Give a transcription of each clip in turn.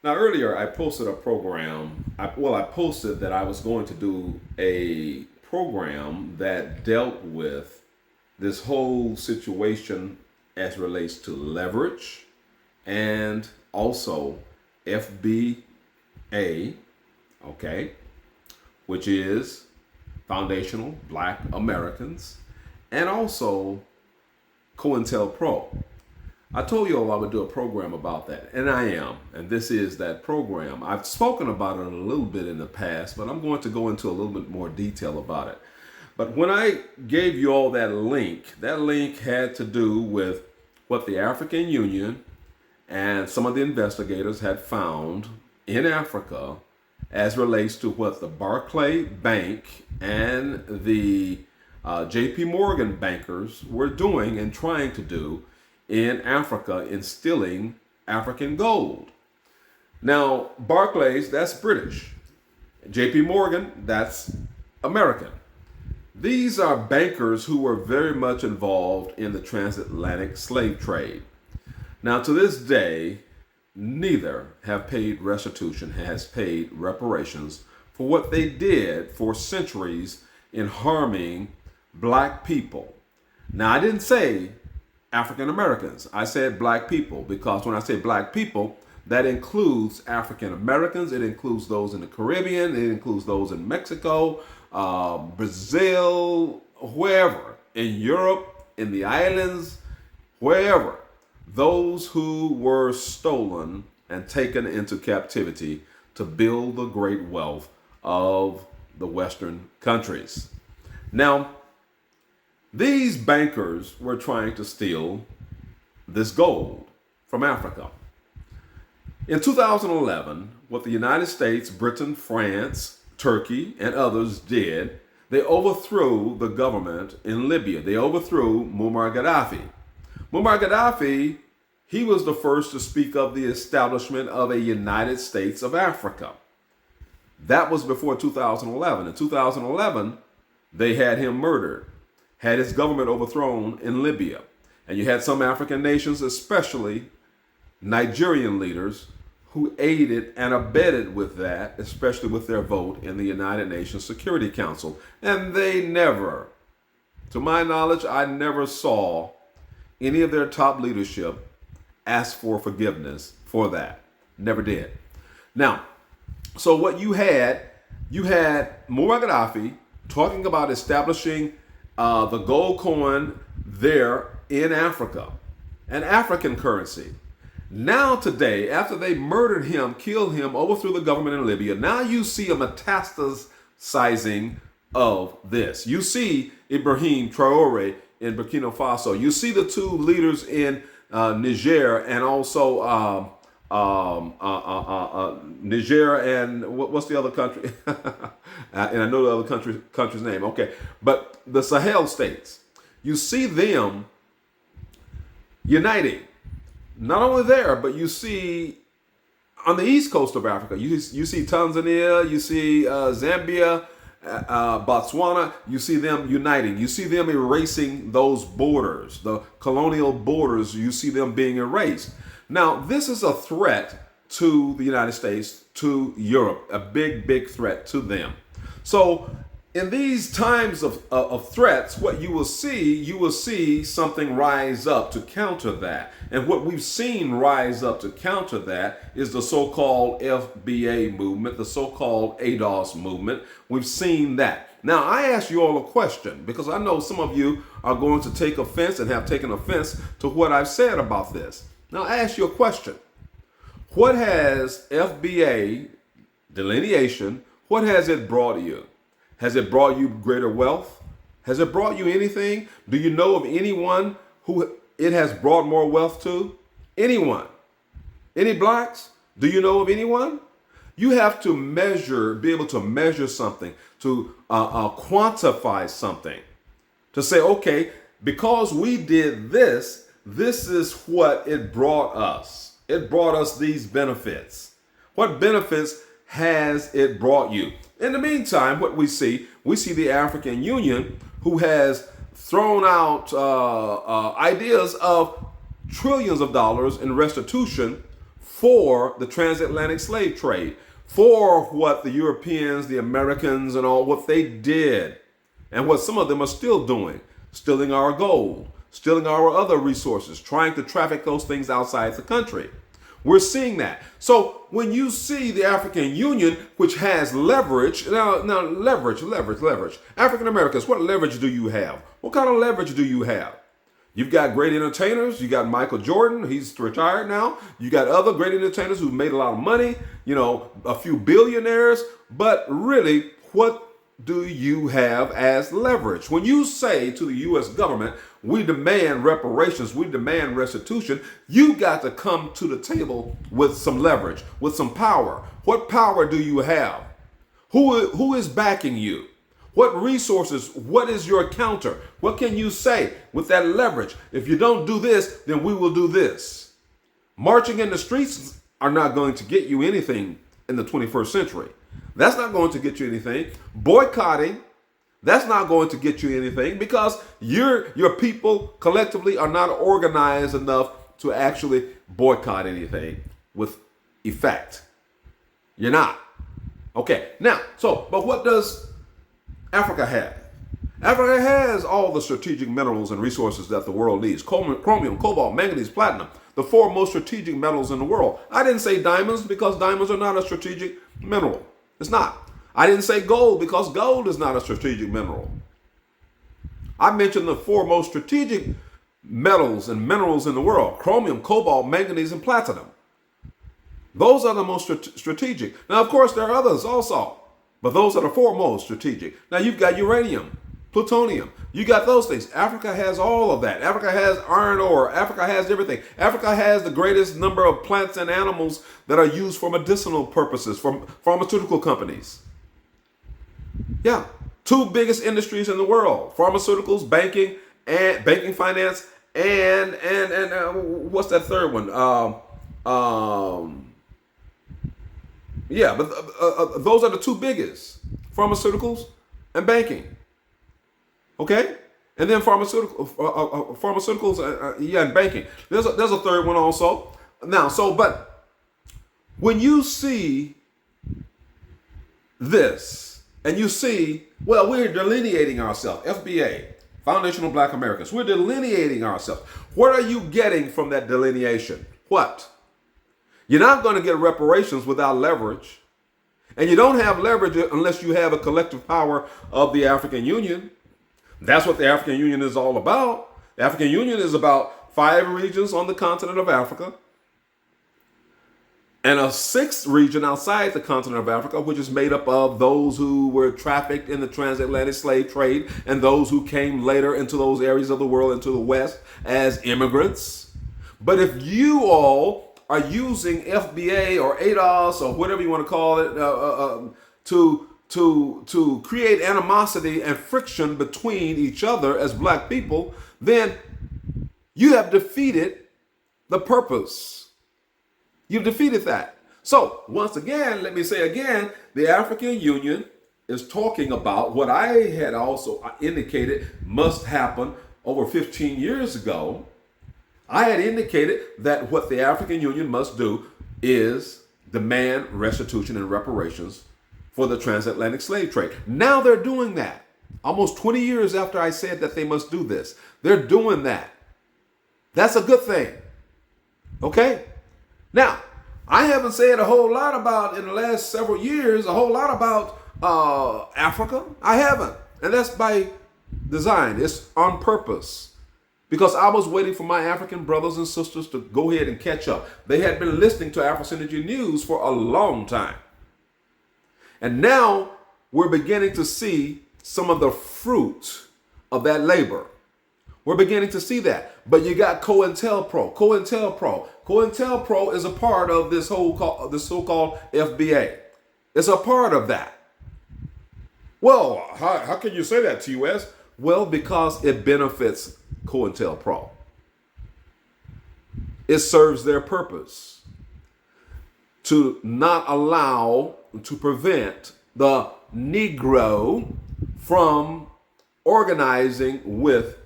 Now, earlier I posted a program. I posted that I was going to do a program that dealt with this whole situation as relates to leverage and also FBA, okay, which is Foundational Black Americans, and also Cointelpro. I told you all I would do a program about that, and I am. And this is that program. I've spoken about it a little bit in the past, but I'm going to go into a little bit more detail about it. But when I gave you all that link had to do with what the African Union and some of the investigators had found in Africa as relates to what the Barclay Bank and the JP Morgan bankers were doing and trying to do in Africa, instilling African gold. Now, Barclays, that's British. JP Morgan, that's American. These are bankers who were very much involved in the transatlantic slave trade. Now, to this day, neither have paid restitution, has paid reparations for what they did for centuries in harming black people. Now, I didn't say African Americans. I said black people because when I say black people, that includes African Americans. It includes those in the Caribbean. It includes those in Mexico, Brazil, wherever, in Europe, in the islands, wherever. Those who were stolen and taken into captivity to build the great wealth of the Western countries. Now, these bankers were trying to steal this gold from Africa. In 2011, what the United States, Britain, France, Turkey, and others did, they overthrew the government in Libya. They overthrew Muammar Gaddafi. Muammar Gaddafi, he was the first to speak of the establishment of a United States of Africa. That was before 2011. In 2011, they had him murdered, had his government overthrown in Libya. And you had some African nations, especially Nigerian leaders, who aided and abetted with that, especially with their vote in the United Nations Security Council. And they never, to my knowledge, I never saw any of their top leadership ask for forgiveness for that. Never did. Now, so what you had Muammar Gaddafi talking about establishing the gold coin there in Africa, an African currency. Now today, after they murdered him, killed him, overthrew the government in Libya, now you see a metastasizing of this. You see Ibrahim Traore in Burkina Faso. You see the two leaders in Niger and also Niger and what's the other country? And I know the other country's name. Okay, but the Sahel states. You see them uniting. Not only there, but you see on the east coast of Africa, you see Tanzania, you see Zambia, Botswana, you see them uniting. You see them erasing those borders, the colonial borders, you see them being erased. Now, this is a threat to the United States, to Europe, a big, big threat to them. So in these times of threats, what you will see something rise up to counter that. And what we've seen rise up to counter that is the so-called FBA movement, the so-called ADOS movement. We've seen that. Now, I ask you all a question because I know some of you are going to take offense and have taken offense to what I've said about this. Now, I ask you a question. What has FBA delineation, what has it brought you? Has it brought you greater wealth? Has it brought you anything? Do you know of anyone who it has brought more wealth to? Anyone? Any blacks? Do you know of anyone? You have to measure, be able to measure something, to quantify something, to say, okay, because we did this, this is what it brought us. It brought us these benefits. What benefits has it brought you? In the meantime, what we see the African Union, who has thrown out ideas of trillions of dollars in restitution for the transatlantic slave trade, for what the Europeans, the Americans, and all what they did, and what some of them are still doing, stealing our gold, stealing our other resources, trying to traffic those things outside the country. We're seeing that. So when you see the African Union, which has leverage, now leverage. African Americans, what leverage do you have? What kind of leverage do you have? You've got great entertainers. You got Michael Jordan. He's retired now. You got other great entertainers who've made a lot of money, a few billionaires. But really, what do you have as leverage? When you say to the U.S. government, we demand reparations, we demand restitution, you got to come to the table with some leverage, with some power. What power do you have? Who is backing you? What resources? What is your counter? What can you say with that leverage? If you don't do this, then we will do this. Marching in the streets are not going to get you anything in the 21st century. That's not going to get you anything. Boycotting, that's not going to get you anything, because your people collectively are not organized enough to actually boycott anything with effect. You're not. Okay, now, but what does Africa have? Africa has all the strategic minerals and resources that the world needs. Chromium, cobalt, manganese, platinum, the four most strategic metals in the world. I didn't say diamonds because diamonds are not a strategic mineral. It's not. I didn't say gold because gold is not a strategic mineral. I mentioned the four most strategic metals and minerals in the world: chromium, cobalt, manganese, and platinum. Those are the most strategic. Now, of course, there are others also, but those are the four most strategic. Now, you've got uranium, plutonium. You got those things. Africa has all of that. Africa has iron ore. Africa has everything. Africa has the greatest number of plants and animals that are used for medicinal purposes, from pharmaceutical companies. Yeah, two biggest industries in the world: pharmaceuticals, banking finance, and what's that third one? Those are the two biggest: pharmaceuticals and banking. Okay, and then pharmaceuticals, and banking. There's a third one also. Now, but when you see this, and you see, well, we're delineating ourselves. FBA, Foundational Black Americans. We're delineating ourselves. What are you getting from that delineation? What? You're not going to get reparations without leverage. And you don't have leverage unless you have a collective power of the African Union. That's what the African Union is all about. The African Union is about 5 regions on the continent of Africa, and a 6th region outside the continent of Africa, which is made up of those who were trafficked in the transatlantic slave trade and those who came later into those areas of the world, into the West, as immigrants. But if you all are using FBA or ADOS or whatever you want to call it to create animosity and friction between each other as black people, then you have defeated the purpose. You've defeated that. So once again, let me say again, the African Union is talking about what I had also indicated must happen over 15 years ago. I had indicated that what the African Union must do is demand restitution and reparations for the transatlantic slave trade. Now they're doing that. Almost 20 years after I said that they must do this, they're doing that. That's a good thing. Okay? Now, I haven't said a whole lot about, in the last several years, a whole lot about Africa. I haven't. And that's by design. It's on purpose. Because I was waiting for my African brothers and sisters to go ahead and catch up. They had been listening to Afro-Synergy News for a long time. And now we're beginning to see some of the fruit of that labor. We're beginning to see that. But you got Cointelpro. Cointelpro is a part of this so-called FBA. It's a part of that. Well, how can you say that, TUS? Well, because it benefits Cointelpro. It serves their purpose to not allow, to prevent the Negro from organizing with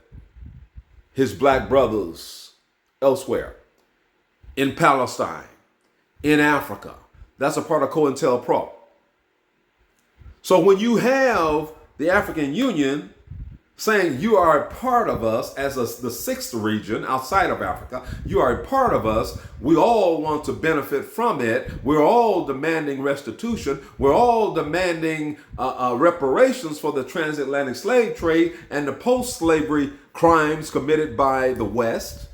his black brothers elsewhere, in Palestine, in Africa. That's a part of Cointelpro. So when you have the African Union saying you are a part of us as the sixth region outside of Africa, you are a part of us, we all want to benefit from it, we're all demanding restitution, we're all demanding reparations for the transatlantic slave trade and the post-slavery crimes committed by the West.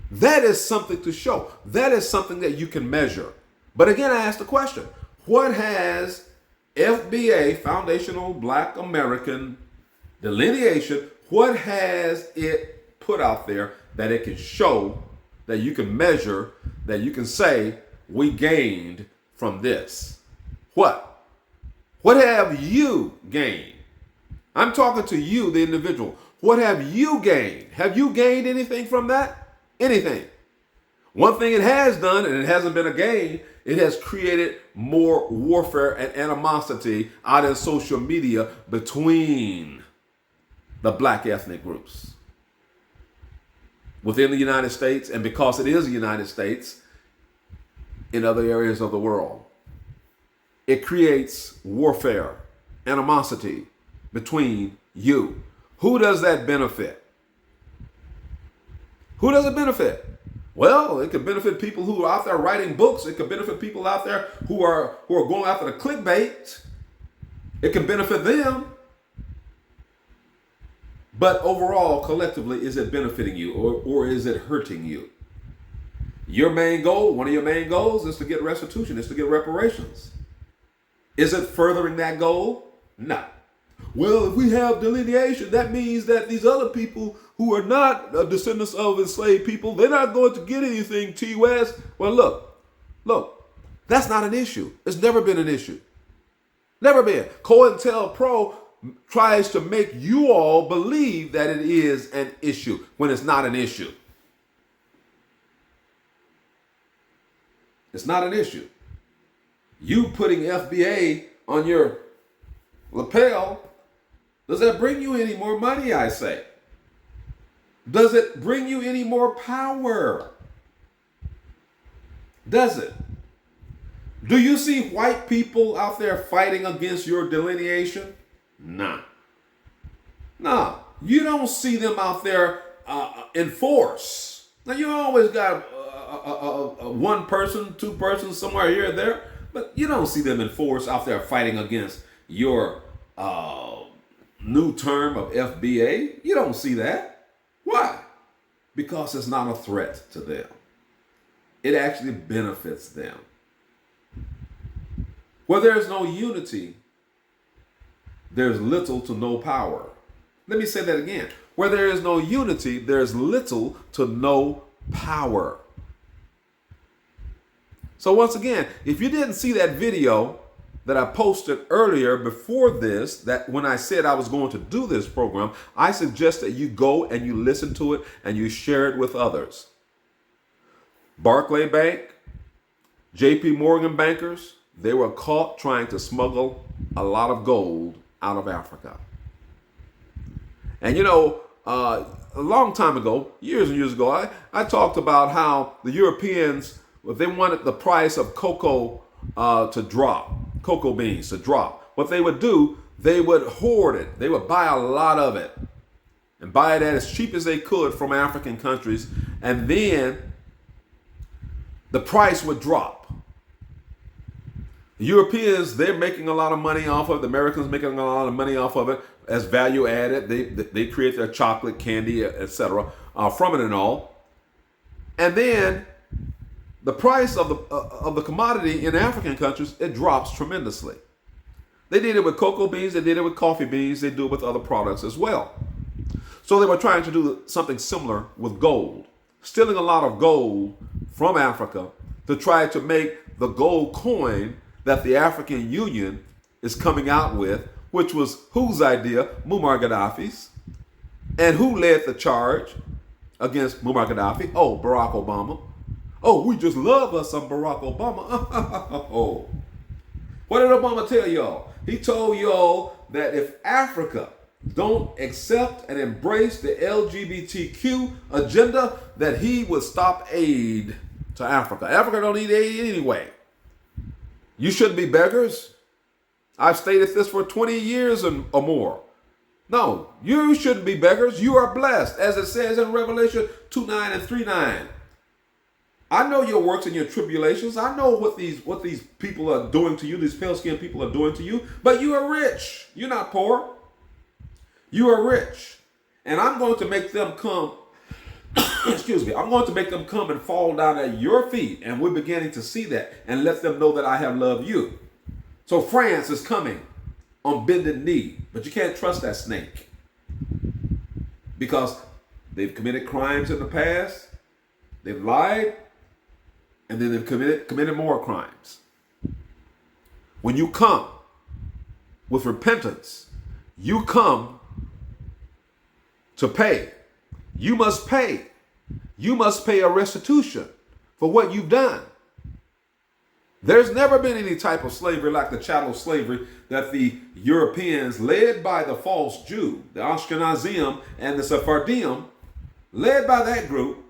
That is something to show. That is something that you can measure. But again, I ask the question, what has FBA, Foundational Black American Delineation, what has it put out there that it can show, that you can measure, that you can say, we gained from this? What? What have you gained? I'm talking to you, the individual. What have you gained? Have you gained anything from that? Anything? One thing it has done, and it hasn't been a gain, it has created more warfare and animosity out in social media between the black ethnic groups within the United States, and because it is the United States, in other areas of the world. It creates warfare, animosity between you. Who does that benefit? Who does it benefit? Well, it could benefit people who are out there writing books. It could benefit people out there who are going after the clickbait. It can benefit them. But overall, collectively, is it benefiting you or is it hurting you? Your main goal, one of your main goals is to get restitution, is to get reparations. Is it furthering that goal? No. Well, if we have delineation, that means that these other people who are not descendants of enslaved people, they're not going to get anything, T. West. Well, look, that's not an issue. It's never been an issue. Never been. Cointelpro tries to make you all believe that it is an issue when it's not an issue. It's not an issue. You putting FBA on your lapel, does that bring you any more money, I say? Does it bring you any more power? Does it? Do you see white people out there fighting against your delineation? Nah. No. You don't see them out there in force. Now, you always got one person, two persons somewhere here or there, but you don't see them in force out there fighting against your new term of FBA. You don't see that. Why? Because it's not a threat to them. It actually benefits them. Where there's no unity, there's little to no power. Let me say that again. Where there is no unity, there's little to no power. So once again, if you didn't see that video that I posted earlier before this, that when I said I was going to do this program, I suggest that you go and you listen to it and you share it with others. Barclay Bank, JP Morgan bankers, they were caught trying to smuggle a lot of gold out of Africa. And you know, a long time ago, years and years ago, I talked about how the Europeans, if they wanted the price of cocoa to drop, cocoa beans to drop, what they would do, they would hoard it. They would buy a lot of it and buy it at as cheap as they could from African countries. And then the price would drop. The Europeans, they're making a lot of money off of it. The Americans making a lot of money off of it as value added. They create their chocolate, candy, etc. From it and all. And then the price of the commodity in African countries, it drops tremendously. They did it with cocoa beans, they did it with coffee beans, they do it with other products as well. So they were trying to do something similar with gold, stealing a lot of gold from Africa to try to make the gold coin that the African Union is coming out with, which was whose idea? Muammar Gaddafi's. And who led the charge against Muammar Gaddafi? Oh, Barack Obama. Oh, we just love us some Barack Obama. Oh. What did Obama tell y'all? He told y'all that if Africa don't accept and embrace the LGBTQ agenda, that he would stop aid to Africa. Africa don't need aid anyway. You shouldn't be beggars. I've stated this for 20 years or more. No, you shouldn't be beggars. You are blessed, as it says in Revelation 2:9 and 3:9. I know your works and your tribulations. I know what these people are doing to you, these pale-skinned people are doing to you, but you are rich. You're not poor. You are rich. And I'm going to make them come, excuse me, I'm going to make them come and fall down at your feet. And we're beginning to see that and let them know that I have loved you. So France is coming on bended knee, but you can't trust that snake because they've committed crimes in the past, they've lied, and then they've committed more crimes. When you come with repentance, you come to pay. You must pay. You must pay a restitution for what you've done. There's never been any type of slavery like the chattel slavery that the Europeans, led by the false Jew, the Ashkenazim and the Sephardim, led by that group,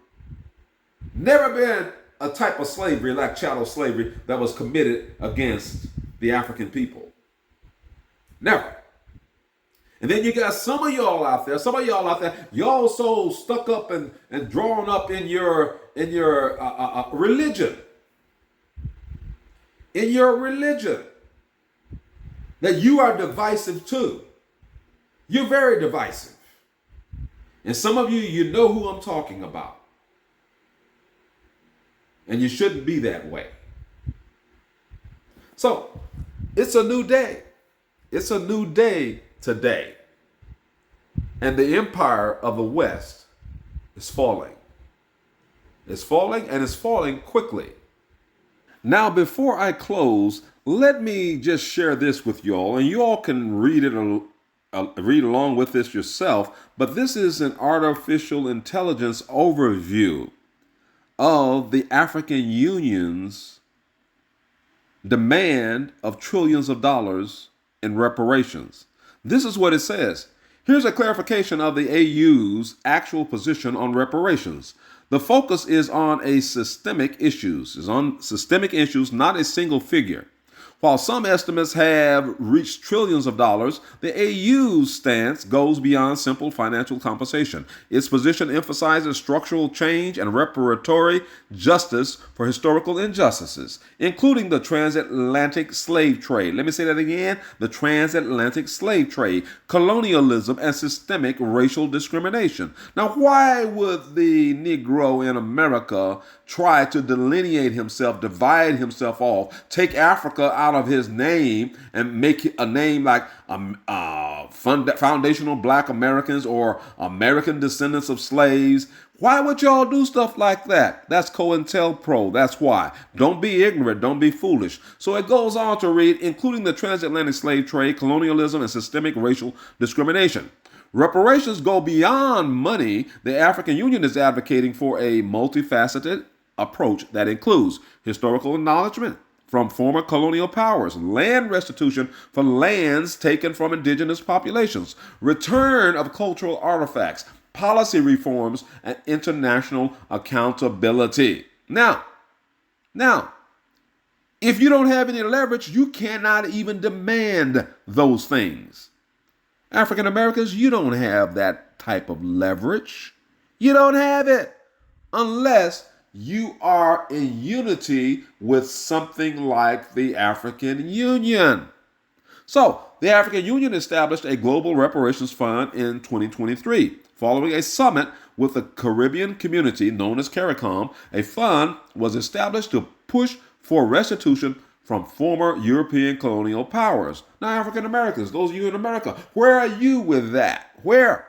never been a type of slavery like chattel slavery that was committed against the African people. Never. And then you got some of y'all out there, y'all so stuck up and drawn up in your religion. In your religion. That you are divisive too. You're very divisive. And some of you, you know who I'm talking about. And you shouldn't be that way. So, it's a new day. It's a new day today. And the empire of the West is falling. It's falling, and it's falling quickly. Now, before I close, let me just share this with y'all, and you all can read along with this yourself, but this is an artificial intelligence overview of the African Union's demand of trillions of dollars in reparations. This is what it says. Here's a clarification of the AU's actual position on reparations. The focus is on systemic issues, not a single figure. While some estimates have reached trillions of dollars, the AU's stance goes beyond simple financial compensation. Its position emphasizes structural change and reparatory justice for historical injustices, including the transatlantic slave trade. Let me say that again. The transatlantic slave trade, colonialism, and systemic racial discrimination. Now, why would the Negro in America try to delineate himself, divide himself off, take Africa out of his name and make it a name like foundational Black Americans or American descendants of slaves? Why would y'all do stuff like that? That's Cointelpro. That's why. Don't be ignorant. Don't be foolish. So it goes on to read, including the transatlantic slave trade, colonialism, and systemic racial discrimination. Reparations go beyond money. The African Union is advocating for a multifaceted approach that includes historical acknowledgement from former colonial powers, land restitution for lands taken from indigenous populations, return of cultural artifacts, policy reforms, and international accountability. Now, if you don't have any leverage, you cannot even demand those things. African Americans, you don't have that type of leverage. You don't have it unless you are in unity with something like the African Union. So, the African Union established a global reparations fund in 2023. Following a summit with the Caribbean community known as CARICOM, a fund was established to push for restitution from former European colonial powers. Now, African Americans, those of you in America, where are you with that? Where?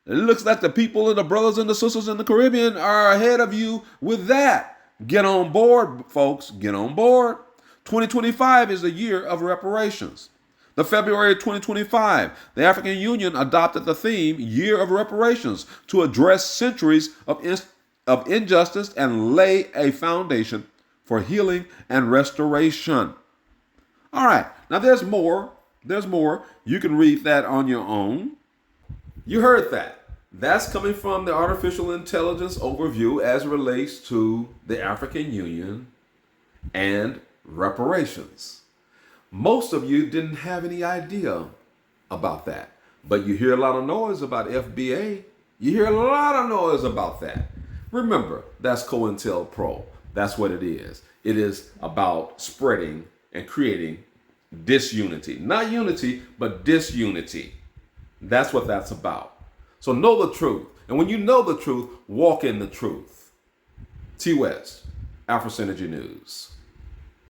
It looks like the people and the brothers and the sisters in the Caribbean are ahead of you with that. Get on board, folks. Get on board. 2025 is the year of reparations. The February 2025, the African Union adopted the theme Year of Reparations to address centuries of injustice and lay a foundation for healing and restoration. All right. Now there's more. You can read that on your own. You heard that. That's coming from the artificial intelligence overview as it relates to the African Union and reparations. Most of you didn't have any idea about that, but you hear a lot of noise about FBA. You hear a lot of noise about that. Remember, that's Cointelpro. That's what it is. It is about spreading and creating disunity. Not unity, but disunity. That's what that's about. So know the truth. And when you know the truth, walk in the truth. T West, Afro Synergy News.